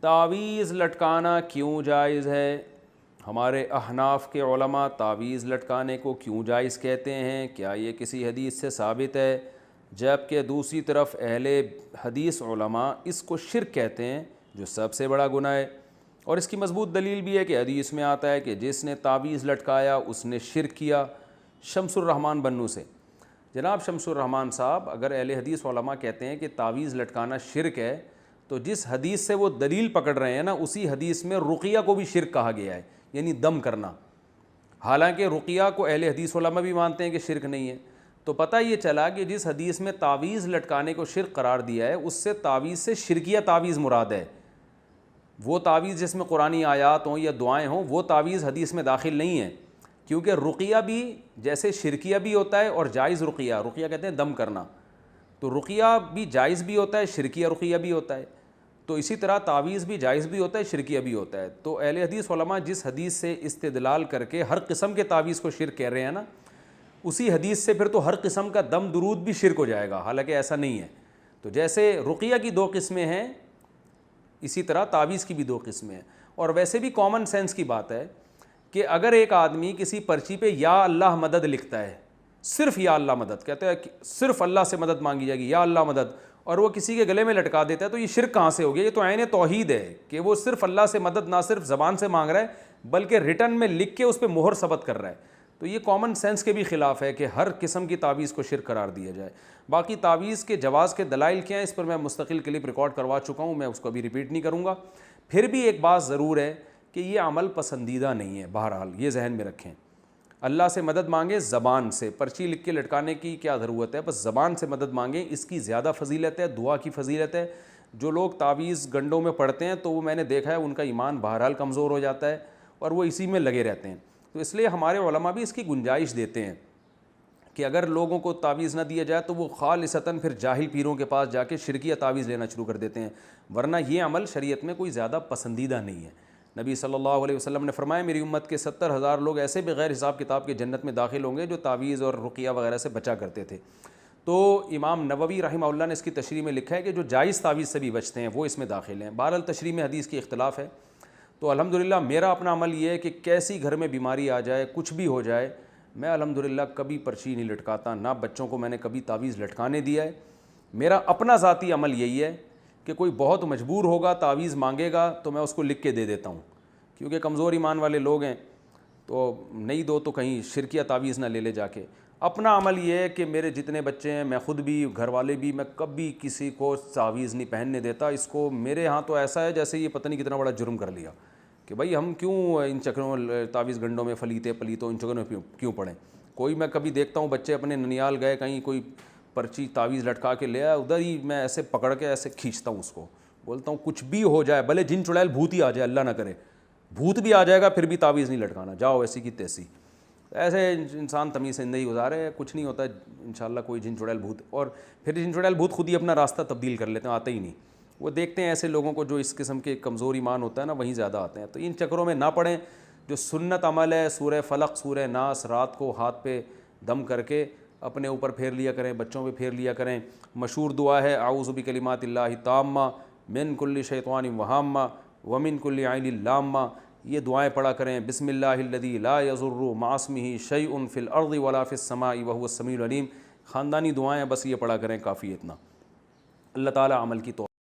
تعویذ لٹکانا کیوں جائز ہے؟ ہمارے احناف کے علماء تعویذ لٹکانے کو کیوں جائز کہتے ہیں؟ کیا یہ کسی حدیث سے ثابت ہے؟ جبکہ دوسری طرف اہل حدیث علماء اس کو شرک کہتے ہیں، جو سب سے بڑا گناہ ہے۔ اور اس کی مضبوط دلیل بھی ہے کہ حدیث میں آتا ہے کہ جس نے تعویذ لٹکایا اس نے شرک کیا۔ شمس الرحمن بنو سے جناب شمس الرحمن صاحب، اگر اہل حدیث علماء کہتے ہیں کہ تعویذ لٹکانا شرک ہے، تو جس حدیث سے وہ دلیل پکڑ رہے ہیں نا، اسی حدیث میں رقیہ کو بھی شرک کہا گیا ہے، یعنی دم کرنا۔ حالانکہ رقیہ کو اہل حدیث علماء بھی مانتے ہیں کہ شرک نہیں ہے۔ تو پتہ یہ چلا کہ جس حدیث میں تعویذ لٹکانے کو شرک قرار دیا ہے، اس سے تعویذ سے شرکیہ تعویذ مراد ہے۔ وہ تعویذ جس میں قرآنی آیات ہوں یا دعائیں ہوں، وہ تعویذ حدیث میں داخل نہیں ہے، کیونکہ رقیہ بھی جیسے شرکیہ بھی ہوتا ہے اور جائز رقیہ کہتے ہیں دم کرنا، تو رقیہ بھی جائز بھی ہوتا ہے، شرکیہ رقیہ بھی ہوتا ہے۔ تو اسی طرح تعویذ بھی جائز بھی ہوتا ہے، شرکیہ بھی ہوتا ہے۔ تو اہل حدیث علماء جس حدیث سے استدلال کر کے ہر قسم کے تعویذ کو شرک کہہ رہے ہیں نا، اسی حدیث سے پھر تو ہر قسم کا دم درود بھی شرک ہو جائے گا، حالانکہ ایسا نہیں ہے۔ تو جیسے رقیہ کی دو قسمیں ہیں، اسی طرح تعویذ کی بھی دو قسمیں ہیں۔ اور ویسے بھی کامن سینس کی بات ہے کہ اگر ایک آدمی کسی پرچی پہ یا اللہ مدد لکھتا ہے، صرف یا اللہ مدد کہتا ہے، صرف اللہ سے مدد مانگی جائے گی، یا اللہ مدد، اور وہ کسی کے گلے میں لٹکا دیتا ہے، تو یہ شرک کہاں سے ہو گیا؟ یہ تو عین توحید ہے کہ وہ صرف اللہ سے مدد نہ صرف زبان سے مانگ رہا ہے، بلکہ ریٹن میں لکھ کے اس پہ مہر ثبت کر رہا ہے۔ تو یہ کامن سینس کے بھی خلاف ہے کہ ہر قسم کی تعویذ کو شرک قرار دیا جائے۔ باقی تعویذ کے جواز کے دلائل کیا ہیں، اس پر میں مستقل کلپ ریکارڈ کروا چکا ہوں، میں اس کو ابھی ریپیٹ نہیں کروں گا۔ پھر بھی ایک بات ضرور ہے کہ یہ عمل پسندیدہ نہیں ہے، بہرحال یہ ذہن میں رکھیں۔ اللہ سے مدد مانگیں زبان سے، پرچی لکھ کے لٹکانے کی کیا ضرورت ہے، بس زبان سے مدد مانگیں، اس کی زیادہ فضیلت ہے، دعا کی فضیلت ہے۔ جو لوگ تعویذ گنڈوں میں پڑھتے ہیں تو وہ میں نے دیکھا ہے ان کا ایمان بہرحال کمزور ہو جاتا ہے اور وہ اسی میں لگے رہتے ہیں۔ تو اس لیے ہمارے علماء بھی اس کی گنجائش دیتے ہیں کہ اگر لوگوں کو تعویذ نہ دیا جائے تو وہ خالصتاً پھر جاہل پیروں کے پاس جا کے شرکیہ تعویذ لینا شروع کر دیتے ہیں، ورنہ یہ عمل شریعت میں کوئی زیادہ پسندیدہ نہیں ہے۔ نبی صلی اللہ علیہ وسلم نے فرمایا میری امت کے 70,000 لوگ ایسے بغیر حساب کتاب کے جنت میں داخل ہوں گے جو تعویذ اور رقیہ وغیرہ سے بچا کرتے تھے۔ تو امام نووی رحمہ اللہ نے اس کی تشریح میں لکھا ہے کہ جو جائز تعویذ سے بھی بچتے ہیں وہ اس میں داخل ہیں۔ بہرحال تشریح میں حدیث کی اختلاف ہے۔ تو الحمدللہ میرا اپنا عمل یہ ہے کہ کیسی گھر میں بیماری آ جائے، کچھ بھی ہو جائے، میں الحمدللہ کبھی پرچی نہیں لٹکاتا، نہ بچوں کو میں نے کبھی تعویذ لٹکانے دیا ہے۔ میرا اپنا ذاتی عمل یہی ہے کہ کوئی بہت مجبور ہوگا تعویذ مانگے گا تو میں اس کو لکھ کے دے دیتا ہوں، کیونکہ کمزور ایمان والے لوگ ہیں، تو نہیں دو تو کہیں شرکیہ تعویذ نہ لے لے جا کے۔ اپنا عمل یہ ہے کہ میرے جتنے بچے ہیں، میں خود بھی، گھر والے بھی، میں کبھی کسی کو تعویذ نہیں پہننے دیتا۔ اس کو میرے ہاں تو ایسا ہے جیسے یہ پتہ نہیں کتنا بڑا جرم کر لیا کہ بھائی ہم کیوں ان چکروں تعویذ گنڈوں میں پلیتوں ان چکروں میں کیوں پڑیں۔ کوئی میں کبھی دیکھتا ہوں بچے اپنے ننیال گئے کہیں، کوئی پرچی تعویذ لٹکا کے لے آیا، ادھر ہی میں ایسے پکڑ کے ایسے کھینچتا ہوں اس کو، بولتا ہوں کچھ بھی ہو جائے، بھلے جن چڑیل بھوت ہی آ جائے، اللہ نہ کرے بھوت بھی آ جائے گا پھر بھی تعویذ نہیں لٹکانا، جاؤ ایسی کی تیسی۔ ایسے انسان تمیز سے زندگی گزارے، کچھ نہیں ہوتا انشاءاللہ کوئی جن چڑیل بھوت، اور پھر جن چڑیل بھوت خود ہی اپنا راستہ تبدیل کر لیتے ہیں، آتے ہی نہیں۔ وہ دیکھتے ہیں ایسے لوگوں کو جو اس قسم کے کمزور ایمان ہوتا ہے نا، وہیں زیادہ آتے ہیں۔ تو ان چکروں میں نہ پڑیں۔ جو سنت عمل ہے، سورہ فلق سورہ ناس رات کو ہاتھ پہ دم کر کے اپنے اوپر پھیر لیا کریں، بچوں پہ پھیر لیا کریں۔ مشہور دعا ہے اعوذ بکلمات اللہ التامہ من کل شیطان وہامہ ومن کل عین لامہ، یہ دعائیں پڑھا کریں۔ بسم اللہ الذی لا یضر مع اسمہ شیء فی الارض ولا فی السماء وہو السمیع العلیم، خاندانی دعائیں، بس یہ پڑھا کریں، کافی اتنا۔ اللہ تعالیٰ عمل کی توفیق